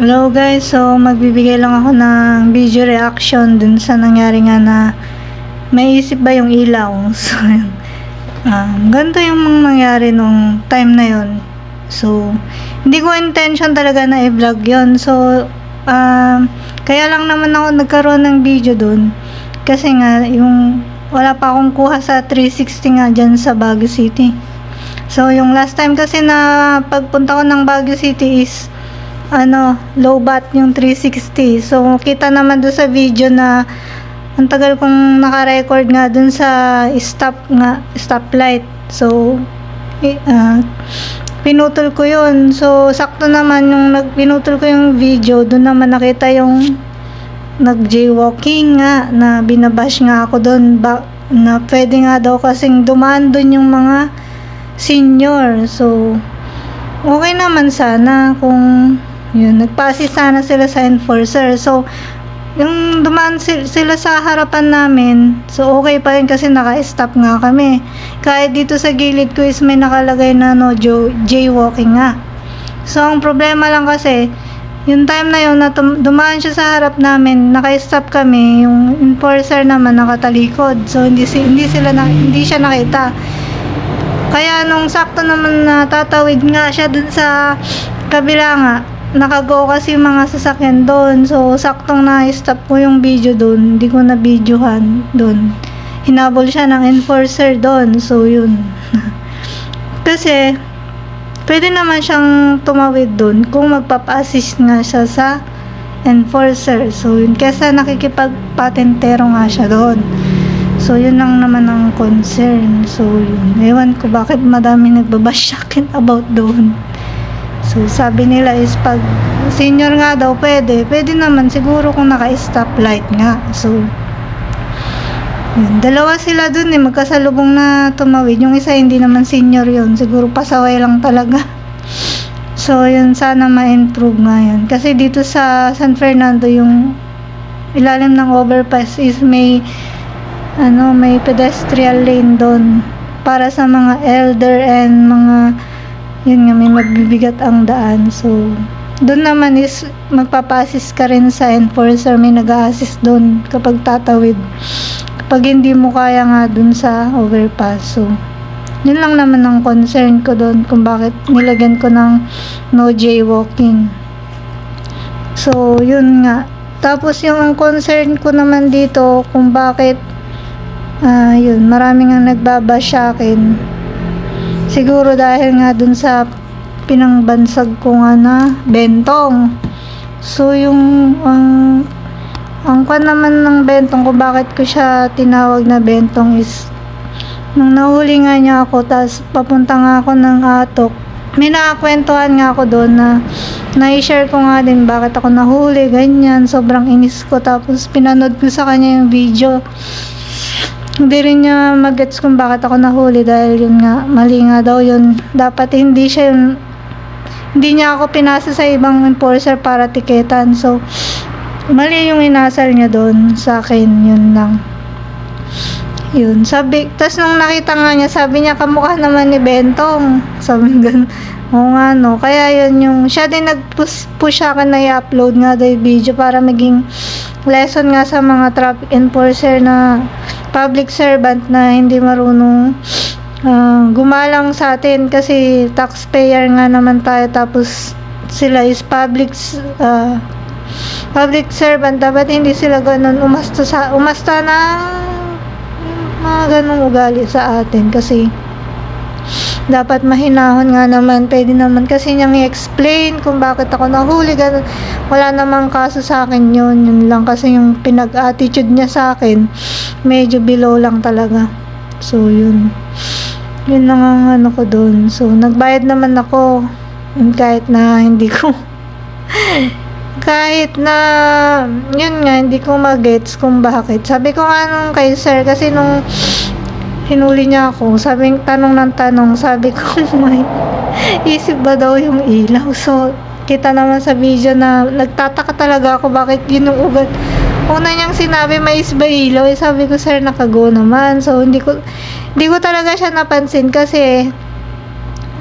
Hello guys, so magbibigay lang ako ng video reaction dun sa nangyari nga na may isip ba yung ilaw. So ganito yung nangyari nung time na yon. So hindi ko intention talaga na i-vlog yon. So kaya lang naman ako nagkaroon ng video dun kasi nga yung wala pa akong kuha sa 360 nga dyan sa Baguio City. So yung last time kasi na pagpunta ko ng Baguio City is low bat yung 360. So kita naman doon sa video na ang tagal kong naka-record nga doon sa stoplight. So pinutol ko yun. So sakto naman yung pinutol ko yung video, doon naman nakita yung nag-jaywalking nga na binabash nga ako doon na pwede nga daw kasing dumaan doon yung mga senior. So okay naman sana kung yun, nagpasi sana sila sa enforcer. So, yung dumaan sila sa harapan namin, so okay pa rin kasi naka-stop nga kami. Kahit dito sa gilid ko is may nakalagay na jaywalking nga. So, ang problema lang kasi, yung time na yun na dumaan siya sa harap namin, naka-stop kami, yung enforcer naman nakatalikod. So, hindi siya nakita. Kaya nung sakto naman na tatawid nga siya dun sa kabila nga, nakago kasi yung mga sasakyan doon. So saktong na-stop ko yung video doon, hindi ko na videohan doon. Hinabol siya ng enforcer doon. So yun. Kasi pwede naman siyang tumawid doon kung magpapa-assist nga siya sa enforcer. So yun, kesa nakikipagpatentero nga siya doon. So yun lang naman ang concern. So yun, ewan ko bakit madami nagbabash akin about doon. So sabi nila is pag senior nga daw pwede naman siguro kung naka-stoplight nga. So yun, dalawa sila dun magkasalubong na tumawid. Yung isa hindi naman senior yun, siguro pasaway lang talaga. So yun, sana ma-improve nga yun. Kasi dito sa San Fernando yung ilalim ng overpass is may pedestrian lane doon para sa mga elder and mga yun nga, may magbibigat ang daan. So doon naman is magpapa-assist ka rin sa enforcer, may nag-a-assist doon kapag tatawid, kapag hindi mo kaya nga doon sa overpass. So yun lang naman ang concern ko doon kung bakit nilagyan ko ng no jaywalking. So yun nga. Tapos yung concern ko naman dito kung bakit yun, marami nga nagbabash sa akin. Siguro dahil nga dun sa pinangbansag ko nga na bentong. So yung ang kwan naman ng bentong, kung bakit ko siya tinawag na bentong is nung nahuli nga niya ako, tas papunta nga ako ng Atok, may nakakwentuhan nga ako doon na na-share ko nga din bakit ako nahuli, ganyan, sobrang inis ko. Tapos pinanood ko sa kanya yung video, hindi rin niya magets kung bakit ako nahuli dahil yun nga, mali nga daw yun. Dapat hindi niya ako pinasa sa ibang enforcer para tiketan. So mali yung inasal niya doon sa akin, yun lang. Yun, tas nung nakita nga niya, sabi niya kamukha naman ni Bentong. Sabi ganun. Oo nga no, kaya yun yung siya din nag-push sa akin na i-upload nga daw yung video para maging lesson nga sa mga traffic enforcer na public servant na hindi marunong gumalang sa atin, kasi taxpayer nga naman tayo, tapos sila is public servant. Dapat hindi sila ganun umasta ng mga ganung ugali sa atin, kasi dapat mahinahon nga naman. Pwede naman kasi niyang i-explain kung bakit ako nahuli, ganun. Wala namang kaso sa akin yun lang kasi yung pinag-attitude niya sa akin medyo below lang talaga. So yun lang ang ko doon. So nagbayad naman ako kahit na hindi ko yun nga, hindi ko magets kung bakit. Sabi ko nga nung kay sir, kasi nung hinuli niya ako, tanong ng tanong, sabi ko may isip ba daw yung ilaw. So kita naman sa video na nagtataka talaga ako bakit yun yung ugat. Una niyang sinabi may isip ba ilaw, sabi ko sir nakago naman. So hindi ko talaga siya napansin kasi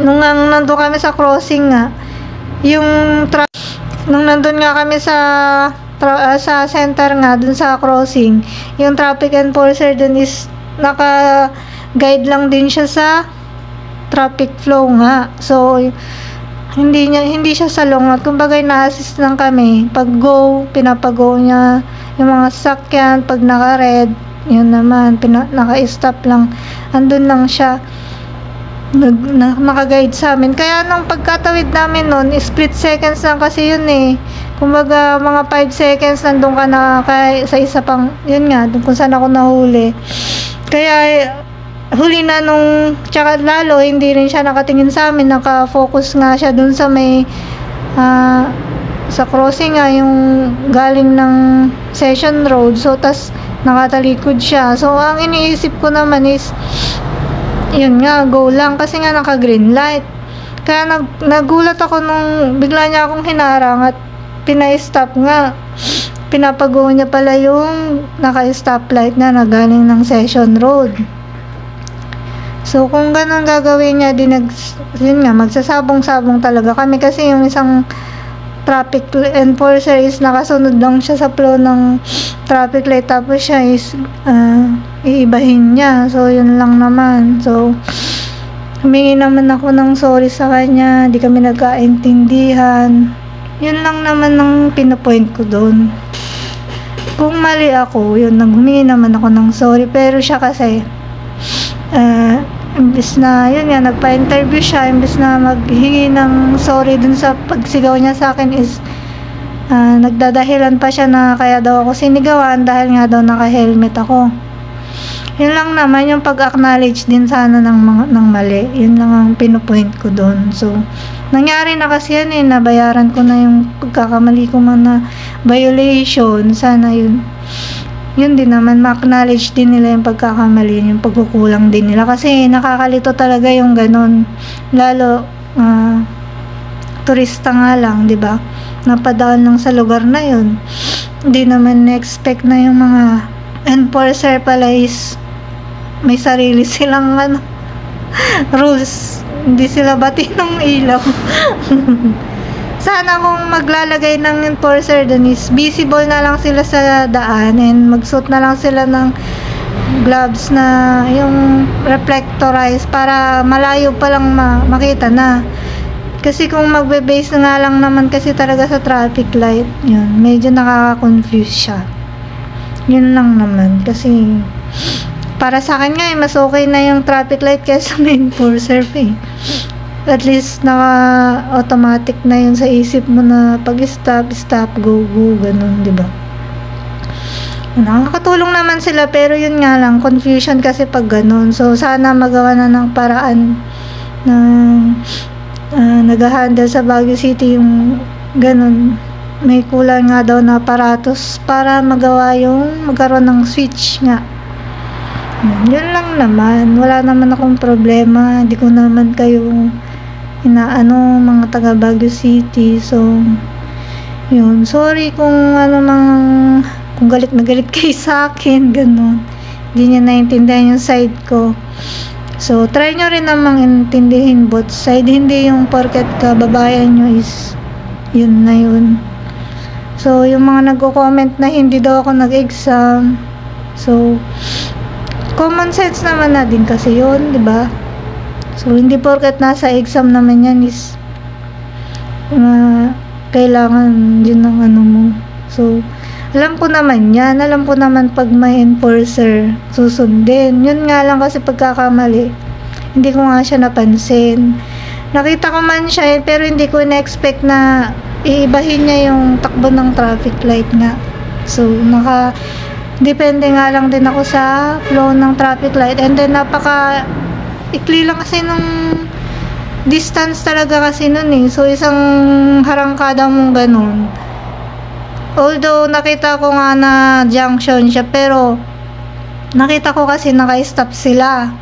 nung nandun kami sa crossing nga, yung nung nandun nga kami sa center nga, dun sa crossing, yung traffic enforcer dun is naka-guide lang din siya sa traffic flow nga. So, hindi siya salungat. Kumbaga, na-assist lang kami. Pag go, pinapago niya yung mga sasakyan. Pag naka-red, yun naman, naka-stop lang. Andun lang siya. Maka-guide sa amin. Kaya nung pagkatawid namin nun, split seconds lang kasi yun eh. Kumbaga, mga 5 seconds nandun ka na sa isa pang, yun nga, kung saan ako nahuli. Kaya, huli na tsaka lalo, hindi rin siya nakatingin sa amin, naka-focus nga siya dun sa may, sa crossing nga, yung galing ng Session Road. So, tas, nakatalikod siya. So, ang iniisip ko naman is, yun nga, go lang kasi nga naka-green light. Kaya nagulat ako nung bigla niya akong hinarang at pina-stop nga. Pinapago niya pala yung naka-stoplight na galing ng Session Road. So, kung ganun gagawin niya, yun nga, magsasabong-sabong talaga kami kasi yung isang traffic enforcer is nakasunod lang siya sa flow ng traffic light, tapos siya is iibahin niya. So, yun lang naman. So, humingi naman ako ng sorry sa kanya, di kami nagkaintindihan. Yun lang naman ang pinapoint ko doon. Kung mali ako, yun, humingi naman ako ng sorry, pero siya kasi imbis na, yun nga, nagpa-interview siya, imbis na maghingi ng sorry dun sa pagsigaw niya sa akin is nagdadahilan pa siya na kaya daw ako sinigawan dahil nga daw naka-helmet ako. Yun lang naman, yung pag-acknowledge din sana ng mali. Yun lang ang pinupoint ko doon. So, nangyari na kasi yan eh, nabayaran ko na yung pagkakamali ko man na violation. Sana yun din naman, ma-acknowledge din nila yung pagkakamali, yung pagkukulang din nila. Kasi nakakalito talaga yung ganun. Lalo, turista nga lang, di ba? Napadaan lang sa lugar na yun. Hindi naman na-expect na yung mga enforcer pala is may sarili silang rules. Hindi sila bati ng ilaw. Sana kung maglalagay ng enforcer dun is visible na lang sila sa daan and magsuot na lang sila ng gloves na yung reflectorize para malayo pa lang makita na. Kasi kung magbe-base nga lang naman kasi talaga sa traffic light, yun, medyo nakaka-confuse siya. Yun lang naman. Kasi para sa akin nga mas okay na yung traffic light kaysa may enforcer eh. At least naka-automatic na yun sa isip mo na pag-stop, go, ganun, di ba? Nakakatulong naman sila, pero yun nga lang, confusion kasi pag ganun. So, sana magawa na ng paraan na nag-handle sa Baguio City yung ganun. May kulang nga daw na aparatos para magkaroon ng switch nga. Yun lang naman. Wala naman akong problema. Hindi ko naman kayo mga taga Baguio City. So, yun. Sorry kung kung galit na galit kayo sa akin, ganun. Hindi niya naintindihan yung side ko. So, try nyo rin namang intindihin both side. Hindi yung porket kababayan nyo is yun na yun. So, yung mga nagko-comment na hindi daw ako nag-exam. So, common sense naman na din kasi yun, di ba? So, hindi porket nasa exam naman yan is kailangan din ng mo. So, alam ko naman yan. Alam ko naman pag may enforcer, susundin. Yun nga lang kasi pagkakamali. Hindi ko nga siya napansin. Nakita ko man siya pero hindi ko na-expect na iibahin niya yung takbo ng traffic light nga. So, depende nga lang din ako sa flow ng traffic light. And then, ikli lang kasi nung distance talaga kasi nun eh. So, isang harangkada mong ganun. Although, nakita ko nga na junction siya, pero nakita ko kasi naka-stop sila.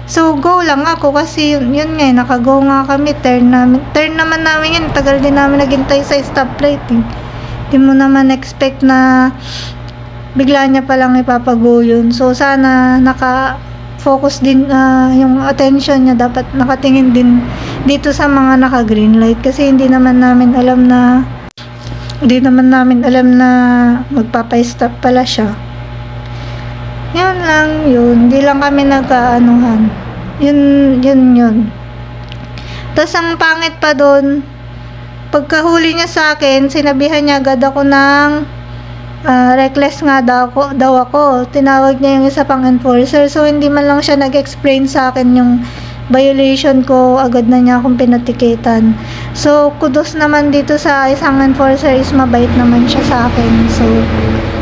So, go lang ako kasi yun nga, naka-go nga kami, turn naman namin yun, tagal din namin naghintay sa stoplight eh. Di mo naman expect na bigla niya palang ipapago yun. So, sana naka-focus din, yung attention niya dapat nakatingin din dito sa mga naka-green light kasi hindi naman namin alam na Hindi naman namin alam na magpapa-stop pala siya. Yun lang yun. Hindi lang kami nagkaanuhan. Yun. Tapos ang pangit pa doon, pagkahuli niya sa akin, sinabihan niya agad ako ng reckless nga daw ako. Tinawag niya yung isa pang enforcer. So, hindi man lang siya nag-explain sa akin yung violation ko, agad na niya akong pinatikitan. So, kudos naman dito sa isang enforcer is mabait naman siya sa akin. So,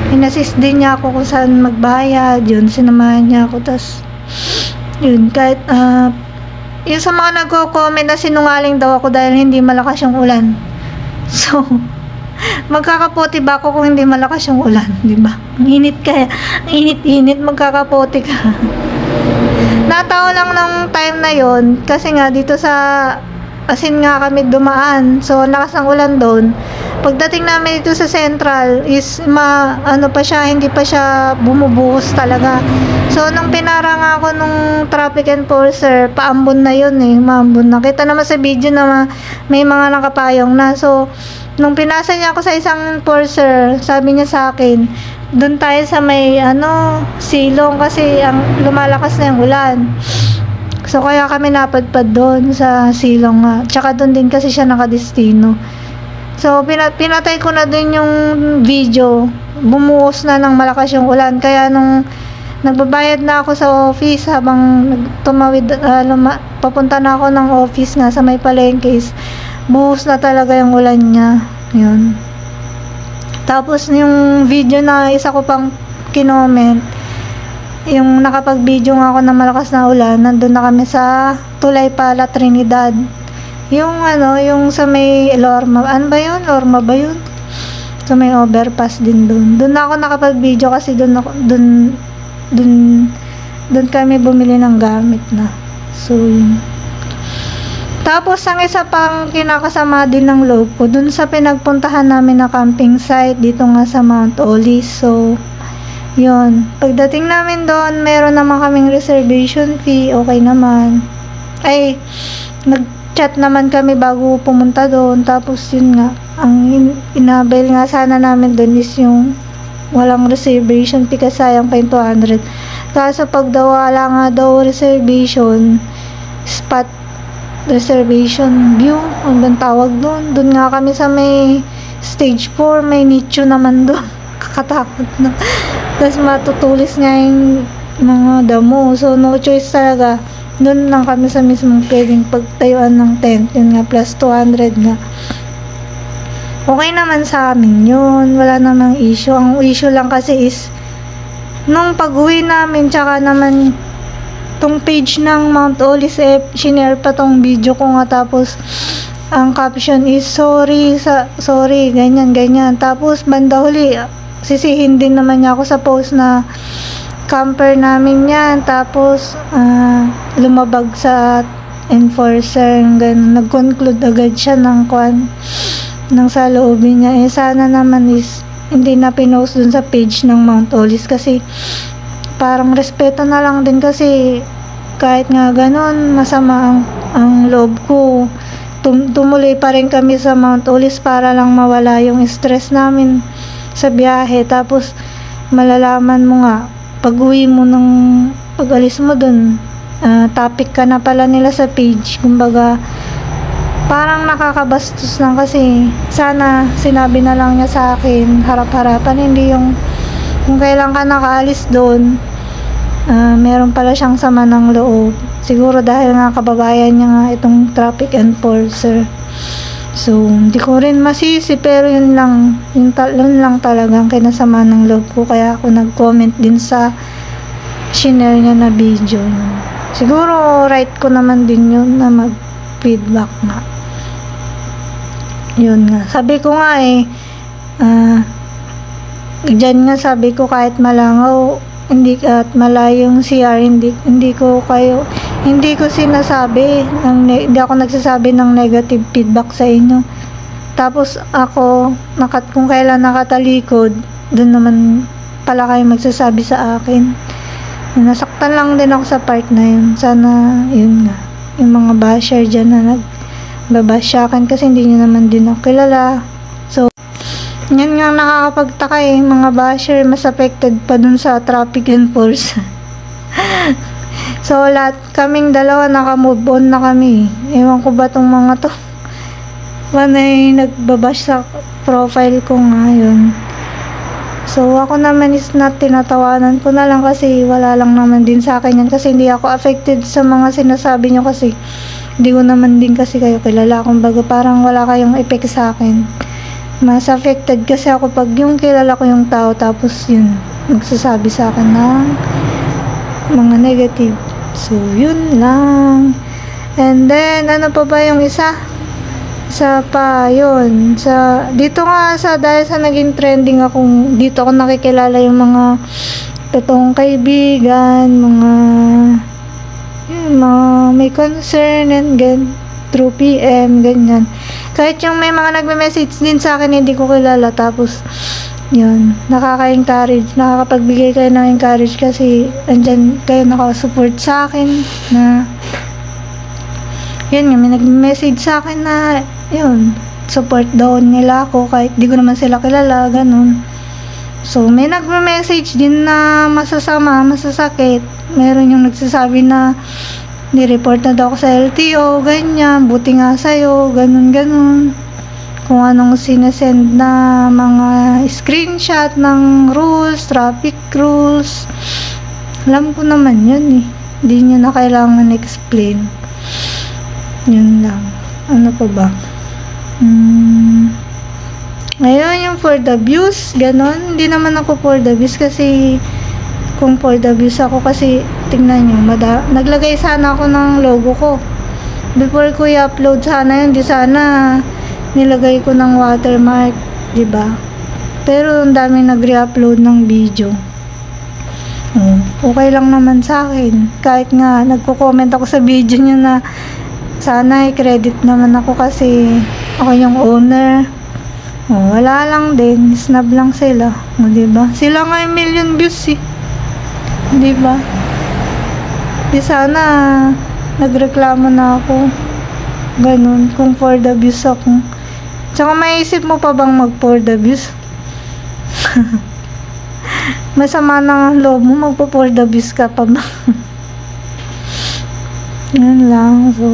inassist din niya ako kung saan magbayad. Yun, sinamahan niya ako. Tapos, yun, kahit, yung sa mga nagko-comment na sinungaling daw ako dahil hindi malakas yung ulan. So, magkakapote ba ako kung hindi malakas yung ulan, di ba? Ang init kaya, ang init, magkakapote ka. Nataon lang ng time na yon kasi nga dito sa asin nga kami dumaan. So, lakas ng ulan doon. Pagdating namin dito sa Central is hindi pa siya bumubuhos talaga. So, nung pinara nga ako nung traffic enforcer, paambon na yun maambon na. Kita naman sa video na may mga nakapayong na. So, nung pinasa niya ako sa isang enforcer, sabi niya sa akin, doon tayo sa may silong kasi ang lumalakas na yung ulan. So, kaya kami napadpad doon sa silong nga. Tsaka doon din kasi siya nakadestino. So, pinatay ko na doon yung video. Bumuhos na ng malakas yung ulan. Kaya nung nagbabayad na ako sa office habang tumawid, papunta na ako ng office nga sa may palengkes, buhos na talaga yung ulan niya. Yun. Tapos yung video na isa ko pang kinoment, yung nakapag-video nga ako na malakas na ulan, nandun na kami sa Tulay Pala, Trinidad. Yung yung sa may Lorma, Lorma ba yun? So may overpass din dun. Dun na ako nakapag-video kasi dun kami bumili ng gamit na. So yun. Tapos ang isa pang kinakasama din ng loob ko, dun sa pinagpuntahan namin na camping site dito nga sa Mount Olis. So yun, pagdating namin doon, meron naman kaming reservation fee, okay naman. Ay, nag-chat naman kami bago pumunta doon. Tapos yun nga, ang inabail nga sana namin doon is yung walang reservation fee kasi sayang pa yung 200. Kaso pag wala nga daw reservation, spot reservation view, ano bang tawag doon? Doon nga kami sa may stage 4, may nicho naman doon. Kakatakot na. Tapos matutulis nga yung mga damo. So, no choice talaga. Doon lang kami sa mismong pwedeng pagtayuan ng tent. Yun nga, plus 200 nga. Okay naman sa amin yun. Wala namang issue. Ang issue lang kasi is nung pag-uwi namin, tsaka naman tong page ng Mount Olis, shinare pa tong video ko nga. Tapos, ang caption is, sorry, ganyan. Tapos, banda huli, sisihin din naman niya ako sa post na camper namin yan. Tapos, lumabag sa enforcer. Nag-conclude agad siya ng sa loobin niya. Sana naman is hindi na pinost dun sa page ng Mount Olis kasi parang respeto na lang din kasi kahit nga ganun, masama ang loob ko. Tumuloy pa rin kami sa Mount Olis para lang mawala yung stress namin sa biyahe. Tapos malalaman mo nga pag-uwi mo pag-alis mo dun, topic ka na pala nila sa page. Kumbaga parang nakakabastos lang kasi sana sinabi na lang niya sa akin harap-harapan, hindi yung kung kailan ka nakaalis doon, meron pala siyang sama ng loob. Siguro dahil nga kababayan niya nga itong traffic enforcer. So, hindi ko rin masisi, pero yun lang talagang kinasama ng loob ko. Kaya ako nag-comment din sa shinare niya na video. Siguro right ko naman din yun na mag-feedback nga. Yun nga. Sabi ko nga dyan nga sabi ko kahit malangaw, at malayong CR, hindi ko sinasabi, hindi ako nagsasabi ng negative feedback sa inyo. Tapos ako, kung kailan nakatalikod, doon naman pala kayo magsasabi sa akin. Nasaktan lang din ako sa part na yun. Sana, yun nga, yung mga basher dyan na nagbabash sa akin kasi hindi nyo naman din ako kilala. So, Yan nga nakakapagtaka eh, mga basher mas affected pa dun sa traffic enforcer. So, lahat kaming dalawa naka-move on na kami. Ewan ko ba tong mga to. Panay nagbabash sa profile ko ngayon. So, ako naman is not tinatawanan ko na lang kasi wala lang naman din sa akin yan. Kasi hindi ako affected sa mga sinasabi nyo kasi hindi ko naman din kasi kayo kilala. Kumbaga parang wala kayong effect sa akin. Mas affected kasi ako pag yung kilala ko yung tao tapos yun, magsasabi sa akin ng mga negative. So, yun lang. And then, ano pa ba yung isa? Isa pa, yun. Dito nga dahil sa naging trending akong, dito ako nakikilala yung mga totoong kaibigan, mga may concern and through PM, ganyan. Kahit yung may mga nagme-message din sa akin, hindi ko kilala. Tapos, yun, nakaka-encourage, nakakapagbigay kayo ng encourage kasi andyan kayo nakasupport sa akin na yun nga, may nag-message sa akin na yun, support daw nila ako kahit di ko naman sila kilala, ganun. So, may nag-message din na masasama, masasakit. Meron yung nagsasabi na ni-report na daw ako sa LTO, ganyan, buti nga sa'yo, ganun. Kung anong sinesend na mga screenshot ng rules, traffic rules. Alam ko naman yun eh. Hindi nyo na kailangan explain. Yun lang. Ano pa ba? Ngayon yung for the views, ganon. Hindi naman ako for the views kasi kung for the views ako kasi tingnan nyo, naglagay sana ako ng logo ko. Before ko i-upload sana yun, di sana nilagay ko ng watermark, diba? Pero ang daming nag-re-upload ng video. Okay lang naman sa akin. Kahit nga nagko-comment ako sa video nyo na sana i-credit naman ako kasi ako yung owner. Wala lang din, snub lang sila. Diba? Sila nga yung million views eh. Diba? Di sana nagreklamo na ako. Ganun, kung for the views ako. Tsaka maisip mo pa bang mag for the views? Masama na ang loob mo, magpo for the views ka pa ba? Yan lang. So,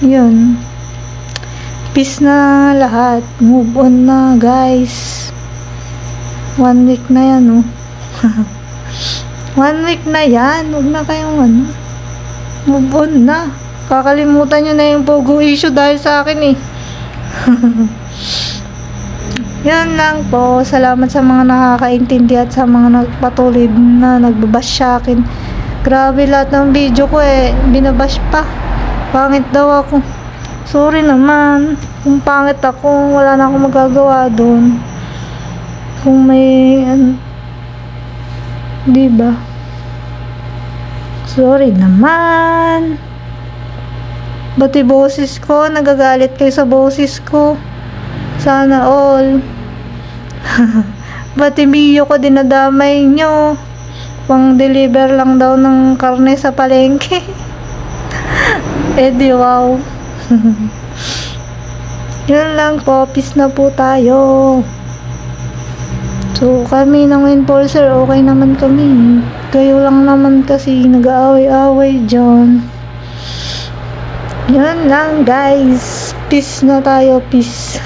yun. Peace na lahat. Move on na, guys. 1 week na yan, oh. 1 week na yan. Huwag na kayong move on na. Kakalimutan nyo na yung Pogo issue dahil sa akin eh. Yan lang po. Salamat sa mga nakakaintindi at sa mga nagpatuloy na nagbabash sa akin. Grabe lahat ng video ko eh. Binabash pa. Pangit daw ako. Sorry naman. Kung pangit ako, wala na akong magagawa doon. Kung may diba? Sorry naman. Pati boses ko, nagagalit kayo sa boses ko. Sana all. Pati Mio ko dinadamay nyo. Pang deliver lang daw ng karne sa palengke. Di wow. Yun lang po, peace na po tayo. So kami ng enforcer, okay naman kami. Kayo lang naman kasi nag-aaway-aaway dyan. Yan lang guys. Peace na tayo. Peace.